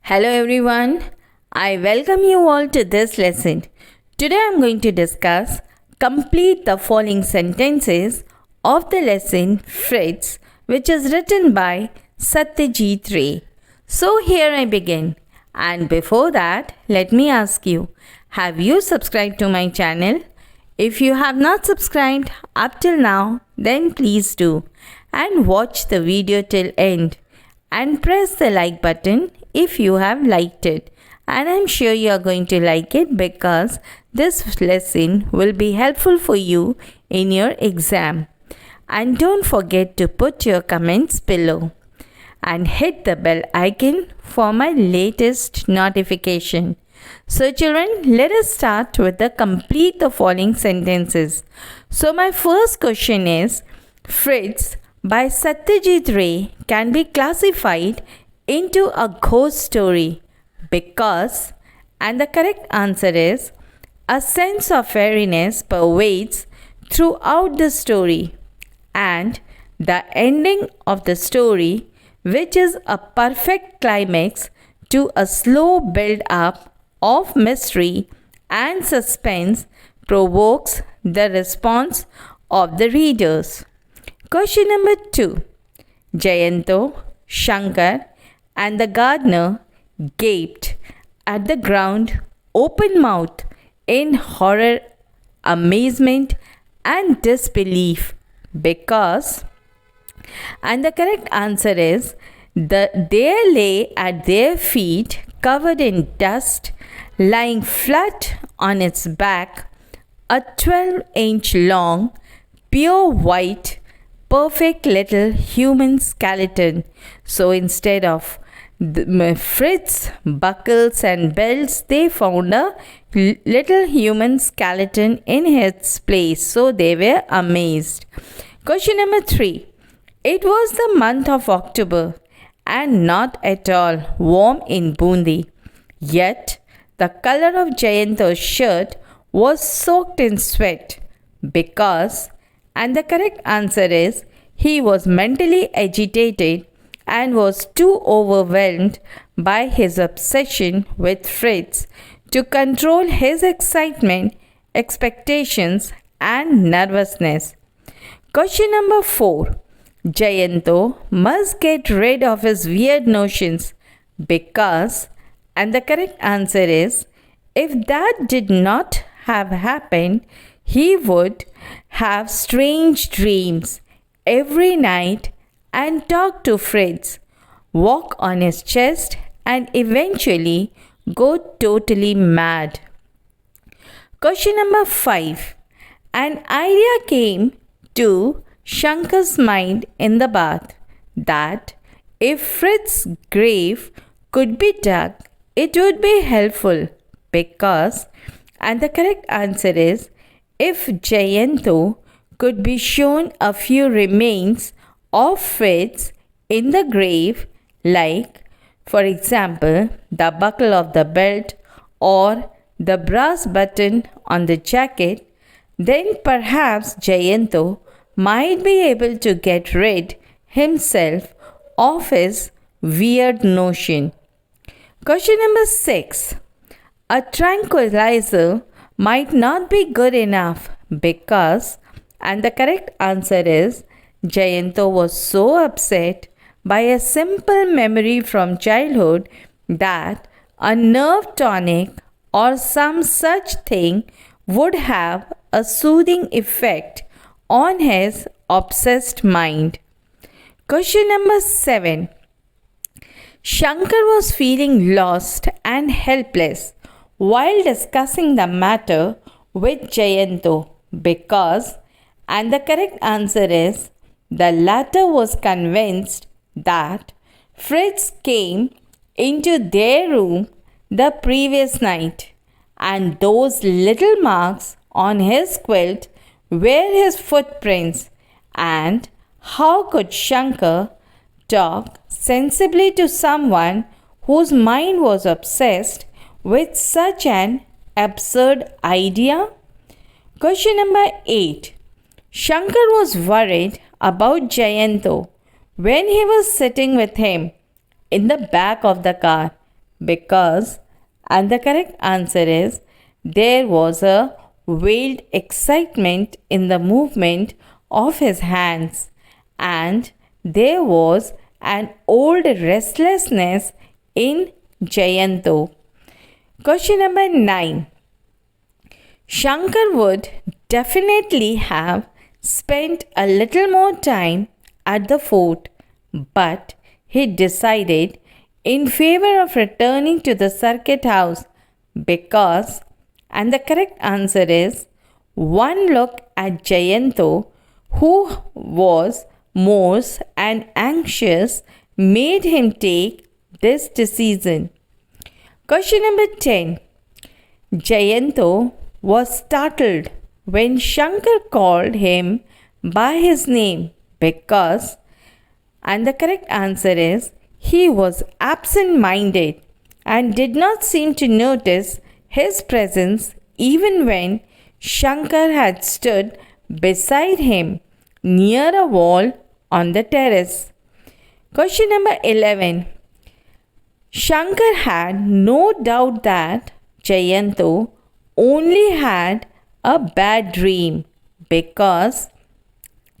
Hello everyone, I welcome you all to this lesson. Today I am going to discuss complete the following sentences of the lesson Firtz, which is written by Satyajit Ray. So here I begin, and before that let me ask you, have you subscribed to my channel? If you have not subscribed up till now, then please do and watch the video till end and press the like button if you have liked it, and I'm sure you are going to like it because this lesson will be helpful for you in your exam. And don't forget to put your comments below and hit the bell icon for my latest notification. So children, let us start with the complete the following sentences. So my first question is, Firtz by Satyajit Ray can be classified into a ghost story because, and the correct answer is, a sense of airiness pervades throughout the story, and the ending of the story, which is a perfect climax to a slow build up of mystery and suspense, provokes the response of the readers. Question number 2. Jayanto, Shankar and the gardener gaped at the ground open-mouthed in horror, amazement and disbelief because, and the correct answer is, there lay at their feet covered in dust, lying flat on its back, a 12-inch long, pure white, perfect little human skeleton. So instead of Firtz, buckles and belts, they found a little human skeleton in its place. So they were amazed. Question number 3. It was the month of October and not at all warm in Bundi. Yet the color of Jayanto's shirt was soaked in sweat because, and the correct answer is, he was mentally agitated and was too overwhelmed by his obsession with Firtz to control his excitement, expectations and nervousness. Question number 4. Jayanto must get rid of his weird notions because, and the correct answer is, if that did not have happened, he would have strange dreams every night and talk to Firtz, walk on his chest and eventually go totally mad. Question number 5. An idea came to Shankar's mind in the bath that if Firtz's grave could be dug, it would be helpful because, and the correct answer is, if Jayanto could be shown a few remains of Firtz in the grave, like, for example, the buckle of the belt or the brass button on the jacket, then perhaps Jayanto might be able to get rid himself of his weird notion. Question number 6. A tranquilizer might not be good enough because, and the correct answer is, Jayanto was so upset by a simple memory from childhood that a nerve tonic or some such thing would have a soothing effect on his obsessed mind. Question number 7. Shankar was feeling lost and helpless while discussing the matter with Jayanto because, and the correct answer is, the latter was convinced that Firtz came into their room the previous night and those little marks on his quilt were his footprints, and how could Shankar talk sensibly to someone whose mind was obsessed with such an absurd idea? Question number 8. Shankar was worried about Jayanto when he was sitting with him in the back of the car because, and the correct answer is, there was a veiled excitement in the movement of his hands, and there was an old restlessness in Jayanto. Question number 9. Shankar would definitely have spent a little more time at the fort, but he decided in favor of returning to the circuit house because, and the correct answer is, one look at Jayanto, who was morose and anxious, made him take this decision. Question number 10. Jayanto was startled when Shankar called him by his name because, and the correct answer is, he was absent minded and did not seem to notice his presence even when Shankar had stood beside him near a wall on the terrace. Question number 11. Shankar had no doubt that Jayanto only had a bad dream because,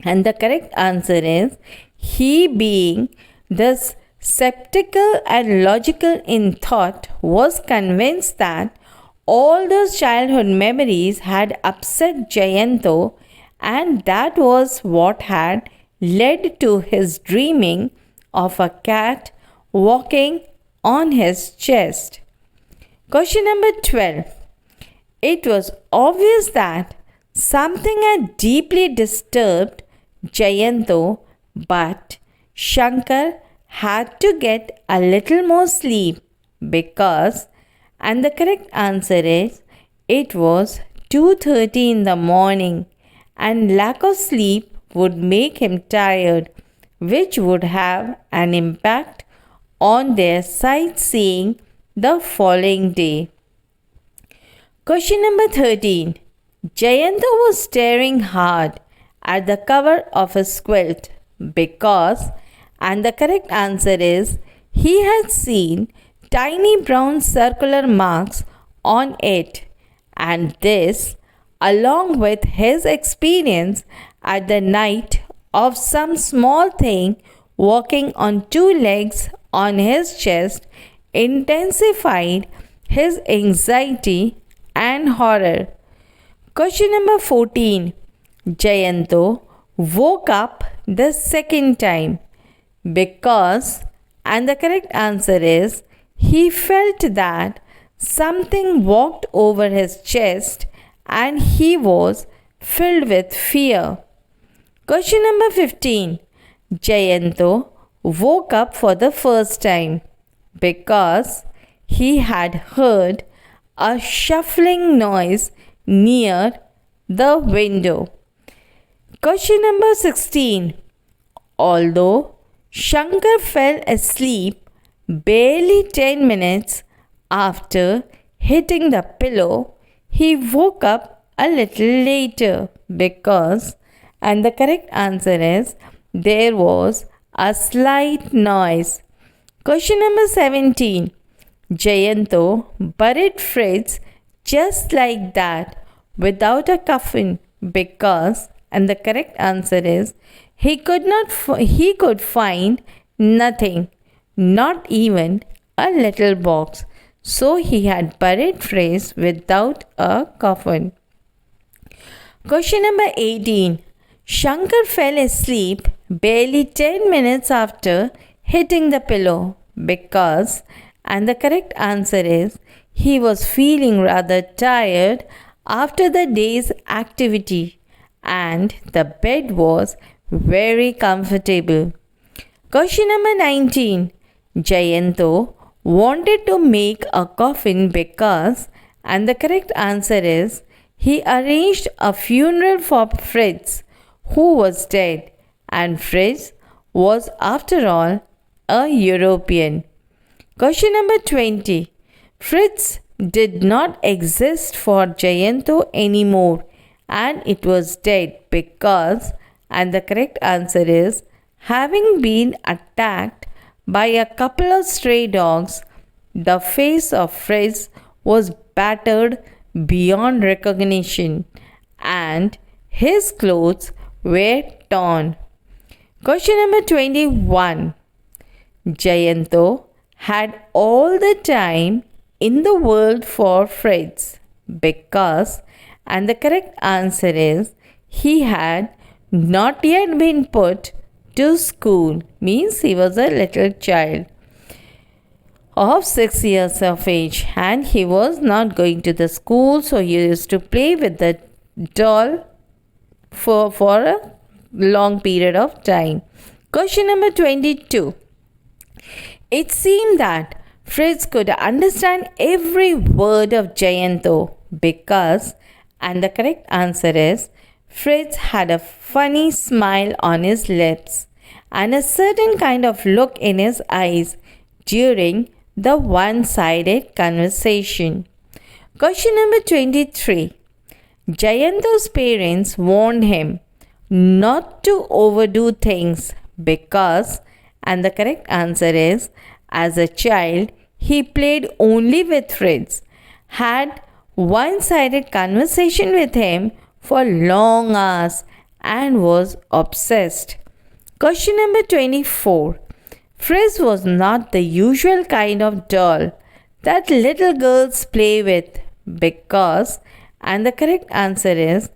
and the correct answer is, he being thus skeptical and logical in thought was convinced that all those childhood memories had upset Jayanto, and that was what had led to his dreaming of a cat walking on his chest. Question number 12. It was obvious that something had deeply disturbed Jayanto, but Shankar had to get a little more sleep because, and the correct answer is, it was 2:30 in the morning and lack of sleep would make him tired, which would have an impact on their sightseeing the following day. Question number 13. Jayanto was staring hard at the cover of his quilt because, and the correct answer is, he had seen tiny brown circular marks on it, and this, along with his experience at the night of some small thing walking on two legs on his chest, intensified his anxiety and horror. Question number 14. Jayanto woke up the second time because, and the correct answer is, he felt that something walked over his chest and he was filled with fear. Question number 15. Jayanto woke up for the first time because he had heard a shuffling noise near the window. Question number 16. Although Shankar fell asleep barely 10 minutes after hitting the pillow, he woke up a little later because, and the correct answer is, there was a slight noise. Question number 17. Jayanto buried Firtz just like that without a coffin because, and the correct answer is, he could find nothing, not even a little box. So he had buried Firtz without a coffin. Question number 18. Shankar fell asleep barely 10 minutes after hitting the pillow because, and the correct answer is, he was feeling rather tired after the day's activity and the bed was very comfortable. Question number 19. Jayanto wanted to make a coffin because, and the correct answer is, he arranged a funeral for Firtz, who was dead, and Firtz was, after all, a European. Question number 20. Firtz did not exist for Jayanto anymore, and it was dead because, and the correct answer is, having been attacked by a couple of stray dogs The face of Firtz was battered beyond recognition, and his clothes were torn. Question number 21. Jayanto had all the time in the world for Firtz because, and the correct answer is, he had not yet been put to school, means he was a little child of 6 years of age and he was not going to the school, so he used to play with the doll for a long period of time. Question number 22. It seemed that Firtz could understand every word of Jayanto because, and the correct answer is, Firtz had a funny smile on his lips and a certain kind of look in his eyes during the one-sided conversation. Question number 23. Jayanto's parents warned him not to overdo things because, and the correct answer is, as a child, he played only with Firtz, had one-sided conversation with him for long hours and was obsessed. Question number 24. Firtz was not the usual kind of doll that little girls play with because, and the correct answer is,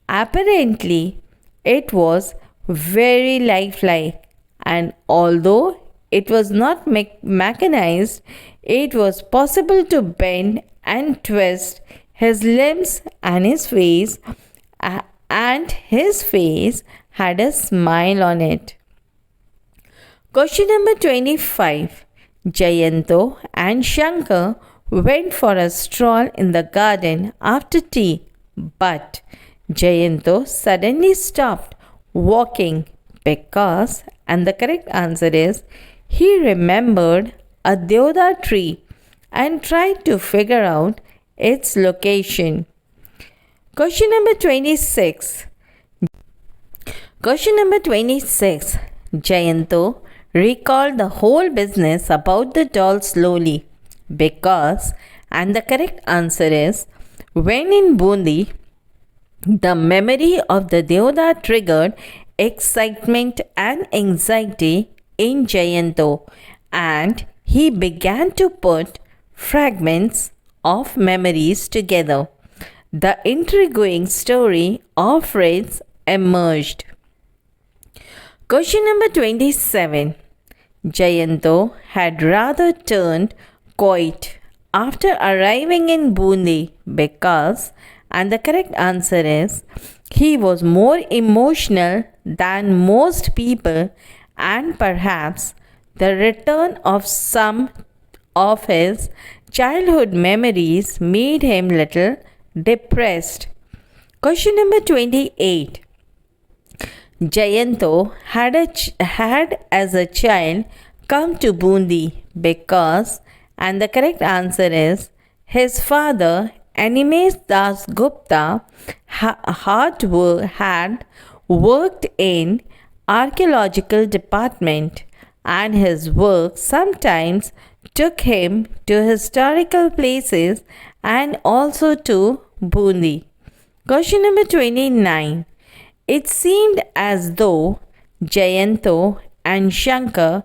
apparently it was very lifelike, and although it was not mechanized, it was possible to bend and twist his limbs and his face had a smile on it. Question number 25. Jayanto and Shankar went for a stroll in the garden after tea, but Jayanto suddenly stopped walking because, and the correct answer is, he remembered a deodar tree and tried to figure out its location. Question number 26. Jayanto recalled the whole business about the doll slowly because, and the correct answer is, when in Bundi, the memory of the deodar triggered excitement and anxiety in Jayanto, and he began to put fragments of memories together. The intriguing story of Firtz emerged. Question number 27. Jayanto had rather turned quiet after arriving in Bundi because, and the correct answer is, he was more emotional than most people, and perhaps the return of some of his childhood memories made him little depressed. Question number 28. Jayanto had as a child come to Bundi because, and the correct answer is, his father Animesh Das Gupta had worked in archaeological department, and his work sometimes took him to historical places and also to Bundi. Question number 29. It seemed as though Jayanto and Shankar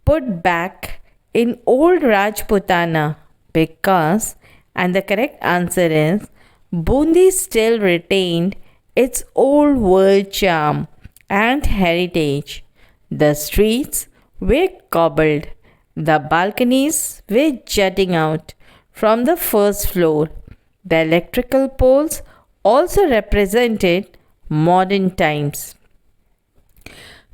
put back in old Rajputana because, and the correct answer is, Bundi still retained its old world charm and heritage. The streets were cobbled, the balconies were jutting out from the first floor. The electrical poles also represented modern times.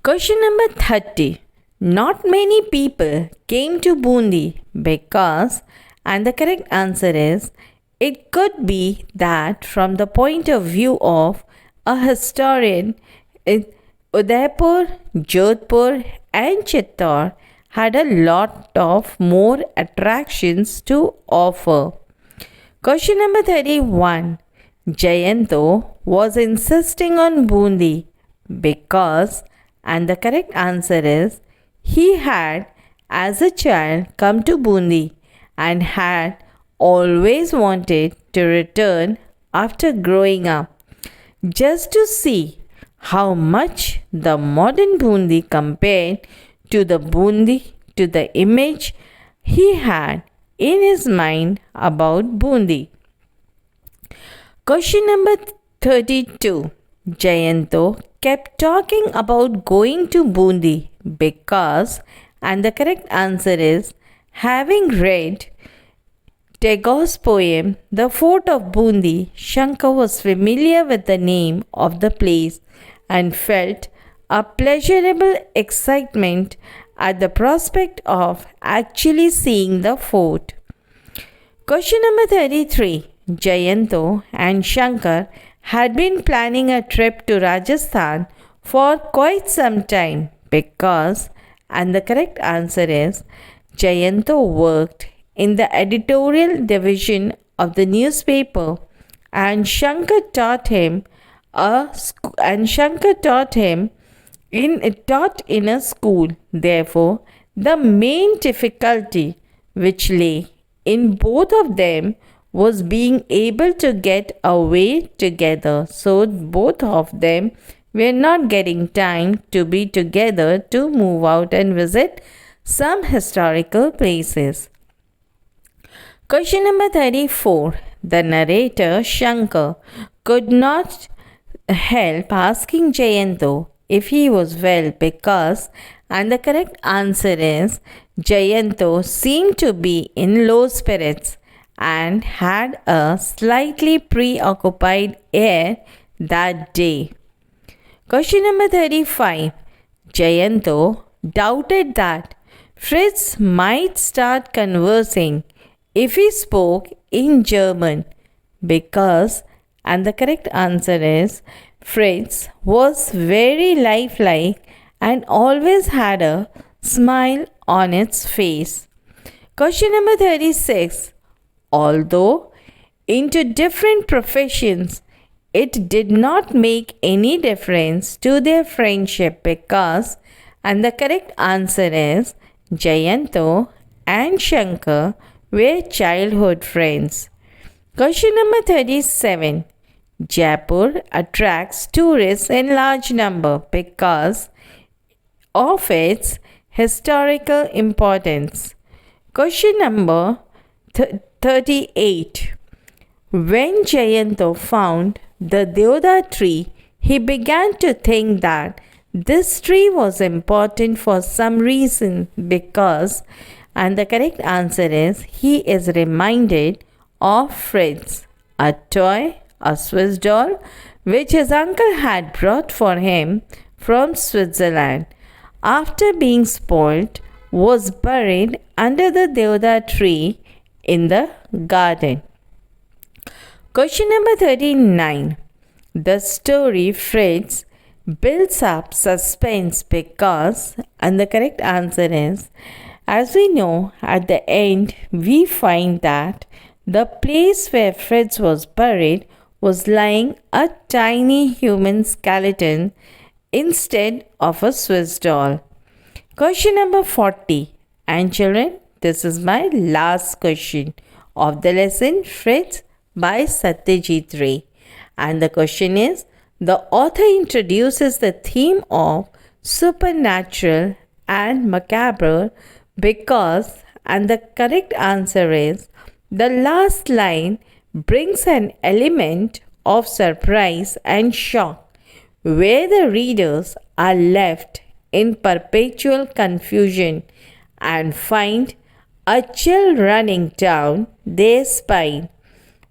Question number 30. Not many people came to Bundi because, and the correct answer is, it could be that from the point of view of a historian, Udaipur, Jodhpur and Chittor had a lot of more attractions to offer. Question number 31. Jayanto was insisting on Bundi because, and the correct answer is, he had as a child come to Bundi and had always wanted to return after growing up, just to see how much the modern bundi compared to the image he had in his mind about bundi. Question number 32. Jayanto kept talking about going to Bundi because, and the correct answer is, having read Tagore's poem, The Fort of Bundi, Shankar was familiar with the name of the place and felt a pleasurable excitement at the prospect of actually seeing the fort. Question number 33. Jayanto and Shankar had been planning a trip to Rajasthan for quite some time because, and the correct answer is, Jayanto worked in the editorial division of the newspaper and Shankar taught him in a school. Therefore, the main difficulty which lay in both of them was being able to get away together. So both of them were not getting time to be together to move out and visit some historical places. Question number 34. The narrator Shankar could not help asking Jayanto if he was well because, and the correct answer is, Jayanto seemed to be in low spirits and had a slightly preoccupied air that day. Question number 35. Jayanto doubted that Firtz might start conversing if he spoke in German because, and the correct answer is, Firtz was very lifelike and always had a smile on its face. Question number 36. Although into different professions, it did not make any difference to their friendship because, and the correct answer is, Jayanto and Shankar were childhood friends. Question number 37. Jaipur attracts tourists in large number because of its historical importance. Question number 38. When Jayanto found the Deodar tree, he began to think that this tree was important for some reason because, and the correct answer is, he is reminded of Firtz, a toy, a Swiss doll, which his uncle had brought for him from Switzerland after being spoiled, was buried under the Deodar tree in the garden. Question number 39. The story Firtz builds up suspense because, and the correct answer is, as we know, at the end we find that the place where Firtz was buried was lying a tiny human skeleton instead of a Swiss doll. Question number 40. And children, this is my last question of the lesson, Firtz by Satyajit Ray. And the question is, the author introduces the theme of supernatural and macabre because, and the correct answer is, the last line brings an element of surprise and shock where the readers are left in perpetual confusion and find a chill running down their spine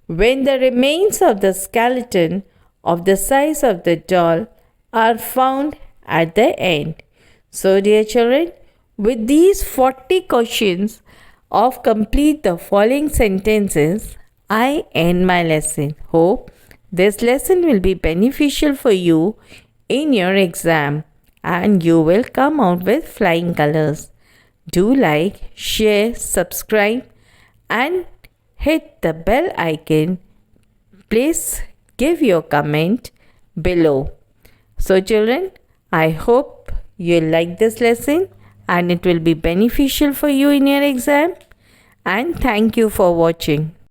when the remains of the skeleton of the size of the doll are found at the end. So, dear children, with these 40 questions of complete the following sentences, I end my lesson. Hope this lesson will be beneficial for you in your exam and you will come out with flying colors. Do like, share, subscribe and hit the bell icon. Please give your comment below. So children, I hope you like this lesson and it will be beneficial for you in your exam. and thank you for watching.